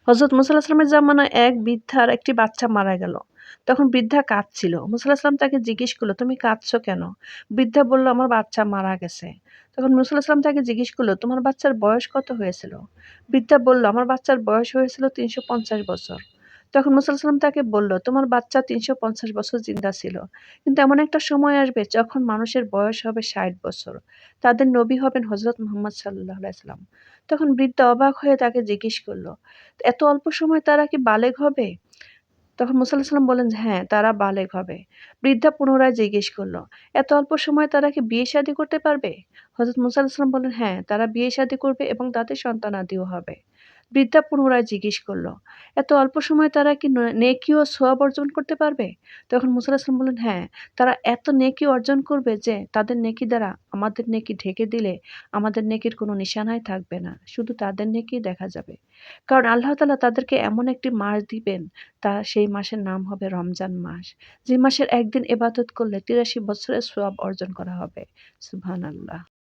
হযরত মুসা আলাইহিস সালামের জামানায় এক বৃদ্ধার একটি বাচ্চা মারা গেল। তখন বৃদ্ধা কাঁদছিল। মুসা আলাইহিস সালাম তাকে জিজ্ঞেস করল, "তুমি কাঁদছো কেন?" বৃদ্ধা বলল, "আমার বাচ্চা মারা গেছে।" তখন মুসা আলাইহিস সালাম তাকে জিজ্ঞেস করল, "তোমার বাচ্চার বয়স কত হয়েছিল?" বৃদ্ধা বলল, "আমার বাচ্চার বয়স হয়েছিল ৩৫০ বছর।" তখন মুসা আলাইহিস সালাম তাকে বলল, "তোমার বাচ্চা ৩৫০ বছর জিন্দা ছিল। কিন্তু এমন একটা সময় আসবে যখন মানুষের বয়স হবে ৬০ বছর। তাদের নবী হবেন হযরত মুহাম্মদ সাল্লাল্লাহু আলাইহি ওয়াসাল্লাম।" তখন বৃদ্ধা অবাক হয়ে তাকে জিজ্ঞেস করল, "এত অল্প সময় তারা কি বালেগ হবে?" তখন মুসা আলাইহিস সালাম বললেন, "হ্যাঁ, তারা বালেগ হবে।" বৃদ্ধা পুনরায় জিজ্ঞেস করল, "এত অল্প সময়ে তারা কি বিয়ে-শাদী করতে পারবে?" হযরত মুসা আলাইহিস সালাম বললেন, "হ্যাঁ, তারা বিয়ে-শাদী করবে এবং তাদের সন্তানাদিও হবে।" বৃদ্ধা পুনরায় জিজ্ঞেস করল, "এত অল্প সময়ে তারা কি নেকি ও সওয়াব অর্জন করতে পারবে?" তখন মুসা আলাইহিস সালাম বললেন, "হ্যাঁ, তারা এত নেকি অর্জন করবে যে তাদের নেকি দ্বারা আমাদের নেকি ঢেকে দিলে আমাদের নেকির কোনো নিশানাই থাকবে না। শুধু তাদের নেকিই দেখা যাবে। কারণ আল্লাহ তাআলা তাদেরকে এমন একটি মাস দিবেন, সেই মাসের নাম হবে রমজান মাস। যে মাসের একদিন ইবাদত করলে ৮৩ বছরের সওয়াব অর্জন করা হবে। সুবহানাল্লাহ।